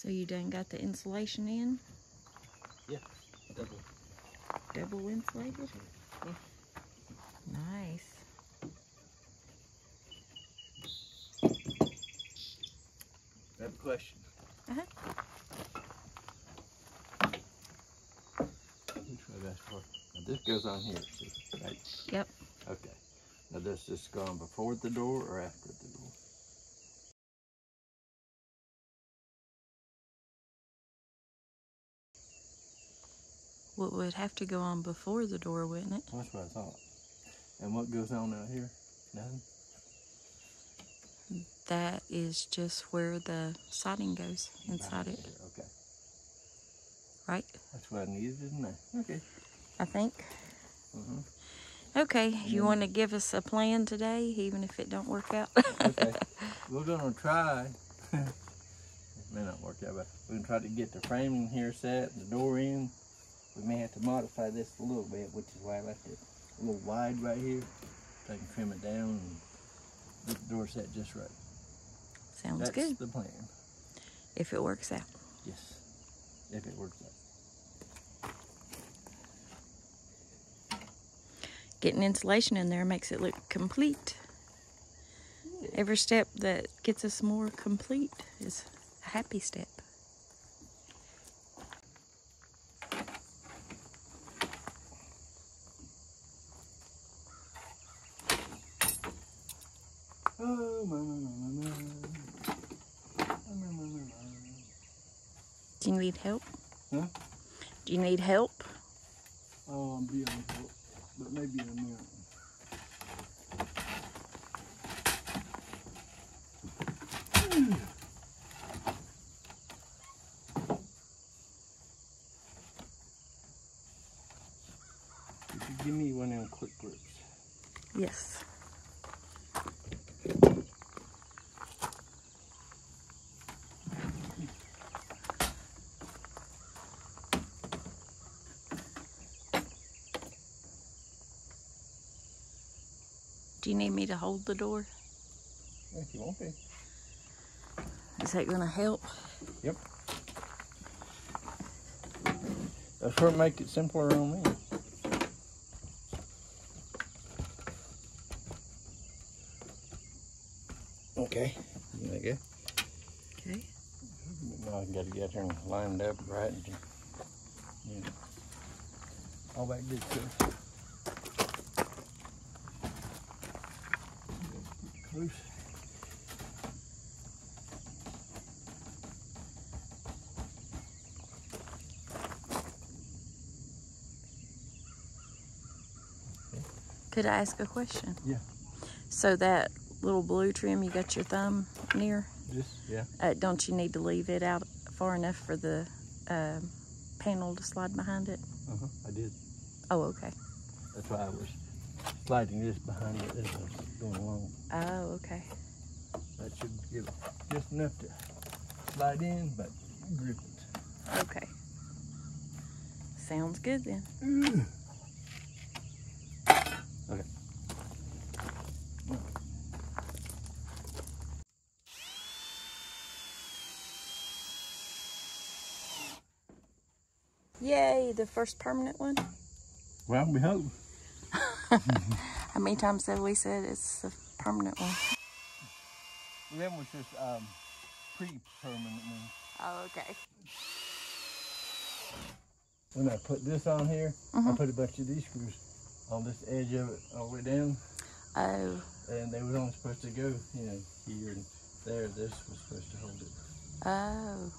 So you done got the insulation in? Yeah, double. Double insulated? Nice. I have a question. Which way that's for? Now this goes on here, see, right? Yep. Okay. Now does this go on before the door or after the door? Well, it would have to go on before the door, wouldn't it? Well, that's what I thought. And what goes on out here? Nothing? That is just where the siding goes inside it. Okay. Right? That's what I needed to know. Okay. I think. Mm-hmm. Okay, you want to give us a plan today, even if it don't work out? Okay. We're going to try. It may not work out, but we're going to try to get the framing here set, the door in. We may have to modify this a little bit, which is why I left it a little wide right here. So I can trim it down and get the door set just right. Sounds good. That's the plan. If it works out. Yes, if it works out. Getting insulation in there makes it look complete. Yeah. Every step that gets us more complete is a happy step. Oh, my. Do you need help? Huh? Do you need help? Oh, I'm beyond help, but maybe in a minute. Could you give me one of them quick grips? Yes. Do you need me to hold the door? If you want to. Is that going to help? Yep. That's where it make it simpler on me. Okay. You want to go? Okay. Now I got to get her and lined up right. And, you know, all that good stuff. Close. Could I ask a question? Yeah. So that little blue trim you got your thumb near, This, yeah. don't you need to leave it out far enough for the panel to slide behind it? I did. Oh, okay. That's why I was sliding this behind it as I was going along. Oh, okay. That should give it just enough to slide in, but grip it. Okay. Sounds good then. Okay. Yay, the first permanent one. Well, we hope. How many times have we said it's the permanent one? That was just pre-permanent one. Oh, okay. When I put this on here, I put a bunch of these screws on this edge of it all the way down. Oh. And they were only supposed to go, you know, here and there. This was supposed to hold it. Oh.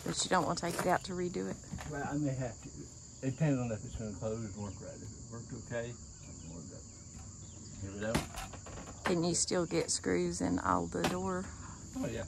But you don't want to take it out to redo it? Well, I may have to. It depends on if it's going to close and work right. If it worked okay, I can work that. Give it out. Can you still get screws in all the door? Oh, yeah.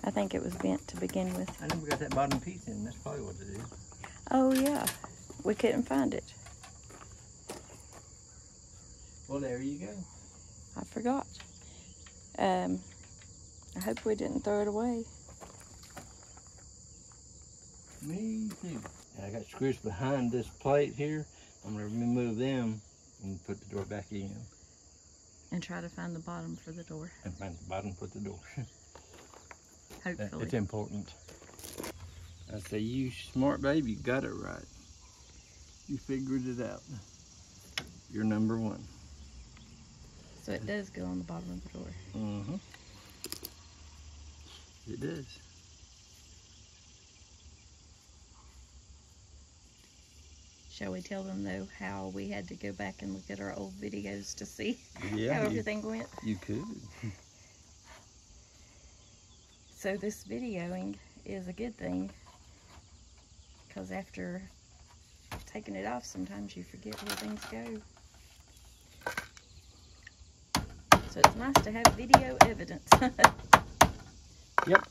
I think it was bent to begin with. I never got that bottom piece in. That's probably what it is. Oh, yeah. We couldn't find it. Well, there you go. I forgot. I hope we didn't throw it away. Me too. I got screws behind this plate here. I'm going to remove them and put the door back in. And try to find the bottom for the door. And find the bottom for the door. Hopefully. It's important. I say, you smart babe, you got it right. You figured it out. You're number one. So it does go on the bottom of the door. Mm-hmm. It does. Shall we tell them, though, how we had to go back and look at our old videos to see how Yeah, everything went? you could. So this videoing is a good thing, because after taking it off, sometimes you forget where things go. So it's nice to have video evidence. Yep.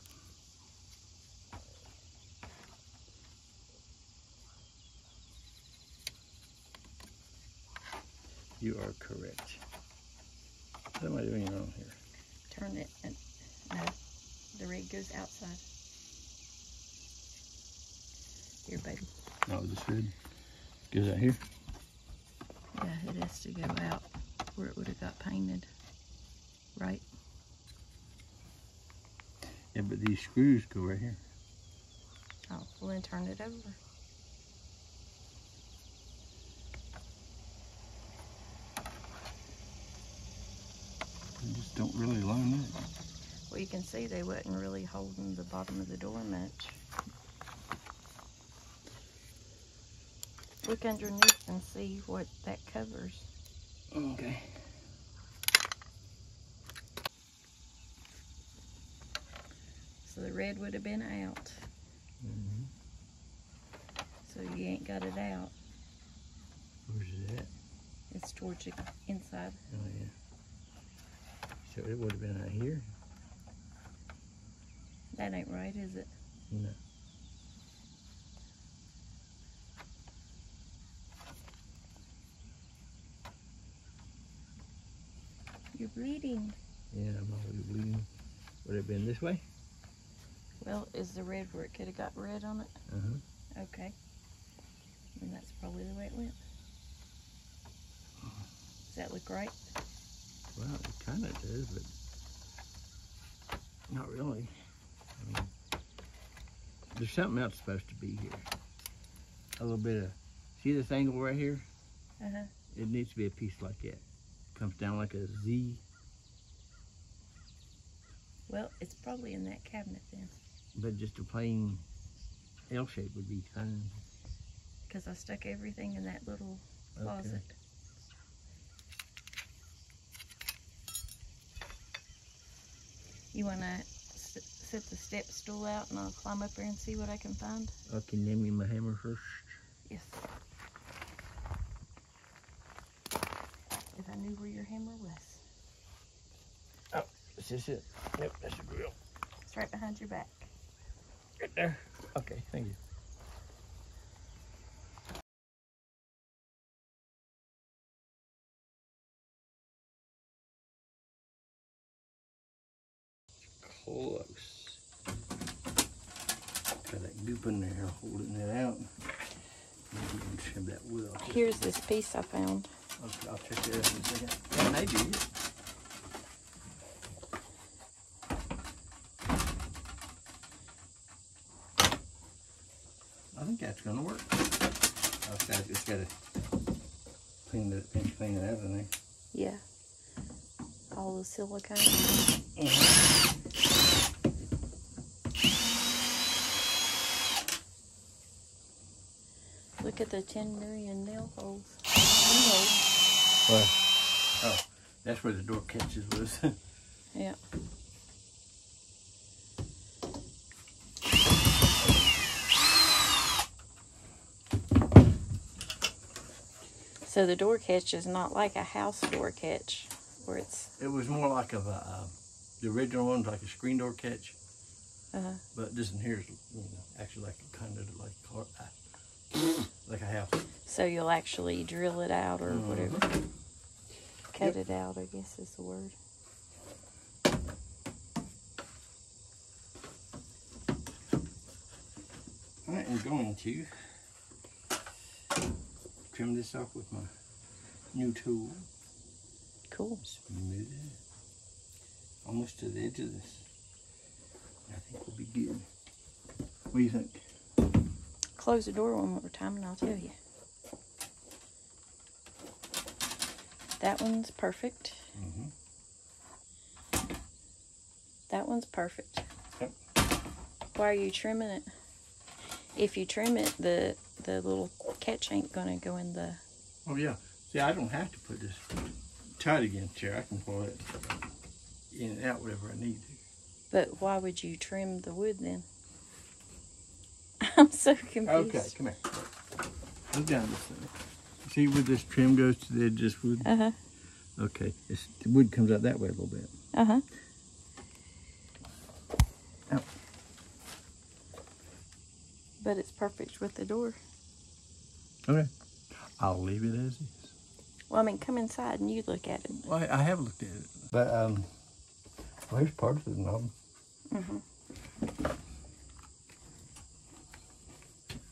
You are correct. What am I doing wrong here? Turn it, and no, the rig goes outside. Here, baby. No, this red goes out here. Yeah, it has to go out where it would have got painted, right? Yeah, but these screws go right here. Oh, well then turn it over. They just don't really line up. Well, you can see they wasn't really holding the bottom of the door much. Look underneath and see what that covers. Okay. So the red would have been out. Mm-hmm. So you ain't got it out. Where's it at? It's towards the inside. Oh, yeah. So it would have been out here? That ain't right, is it? No. You're bleeding. Yeah, I'm always bleeding. Would it have been this way? Well, is the red where it could have got red on it? Uh-huh. Okay. And that's probably the way it went. Does that look right? Well, it kind of does, but not really. I mean, there's something else supposed to be here. A little bit of, see this angle right here? Uh-huh. It needs to be a piece like that. Comes down like a Z. Well, it's probably in that cabinet then. But just a plain L shape would be fine. Because I stuck everything in that little closet. Okay. You want to set the step stool out and I'll climb up there and see what I can find? Okay, name me my hammer first. Yes. If I knew where your hammer was. Oh, is this it? Yep, that's a drill. It's right behind your back. Right there. Okay, thank you. Close. Got that goop in there holding it out. Maybe you can trim that wood off. Here's this piece I found. Okay, I'll check it out in a second. That may be it. I think that's gonna work. I've just gotta clean it out in there. Yeah. All the silicone. Look at the 10 million nail holes. Well, oh, that's where the door catches was. Yeah. So the door catch is not like a house door catch, where it's... It was more like the original one's like a screen door catch. Uh-huh. But this one here is, actually like kind of like So you'll actually drill it out or whatever. Cut Yep. it out, I guess is the word. I am going to trim this off with my new tool. Cool. Smooth it. Almost to the edge of this. I think we'll be good. What do you think? Close the door one more time and I'll tell you. That one's perfect. That one's perfect. Yep. Why are you trimming it? If you trim it, the little catch ain't gonna go in the... Oh yeah. See, I don't have to put this tight against here. I can pull it in and out whatever I need to. But why would you trim the wood then? I'm so confused. Okay, come here. Look down this thing. See where this trim goes to the edge of this wood? Uh-huh. Okay, the wood comes out that way a little bit. Uh-huh. Out. But it's perfect with the door. Okay. I'll leave it as is. Well, I mean, come inside and you look at it. Well, I have looked at it. But, well, here's part of the knob.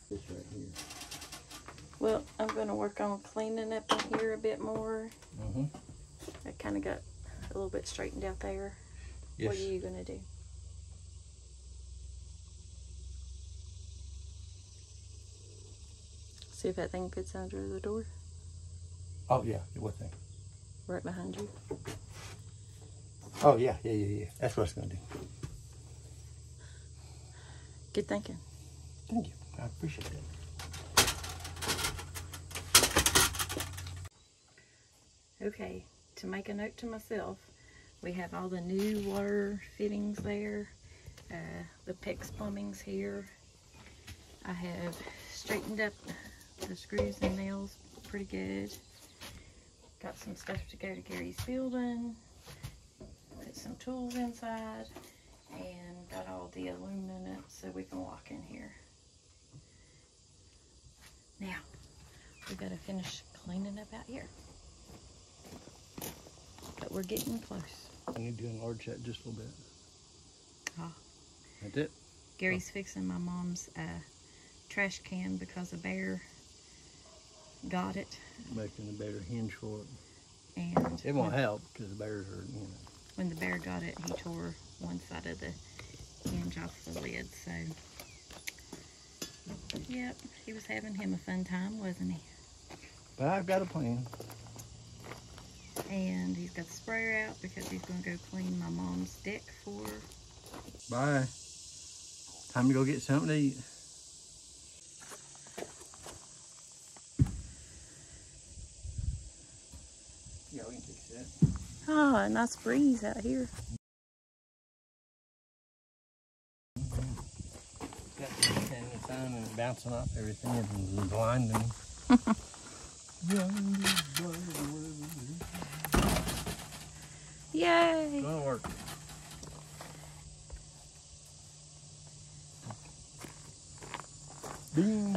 This right here. Well, I'm going to work on cleaning up in here a bit more. I kind of got a little bit straightened out there. Yes. What are you going to do? See if that thing fits under the door. Oh, yeah. What thing? Right behind you. Oh, yeah. That's what it's going to do. Good thinking. Thank you. I appreciate that. Okay, to make a note to myself, we have all the new water fittings there. The PEX plumbing's here. I have straightened up the screws and nails pretty good. Got some stuff to go to Gary's building. Put some tools inside. And got all the aluminum so we can walk in here. Now, we gotta finish cleaning up out here. But we're getting close. I need to enlarge that just a little bit. Ah. That's it. Gary's fixing my mom's trash can because a bear got it. Making the better hinge for it. And It won't help because the bears are, you know. when the bear got it, he tore one side of the hinge off the lid. So, yep, he was having him a fun time, wasn't he? But I've got a plan. And he's got the sprayer out because he's going to go clean my mom's deck for her. Bye. Time to go get something to eat. Yeah, we can fix that. Oh, a nice breeze out here. Got the sun and bouncing off everything and blinding. Yay! Gonna work. Bing.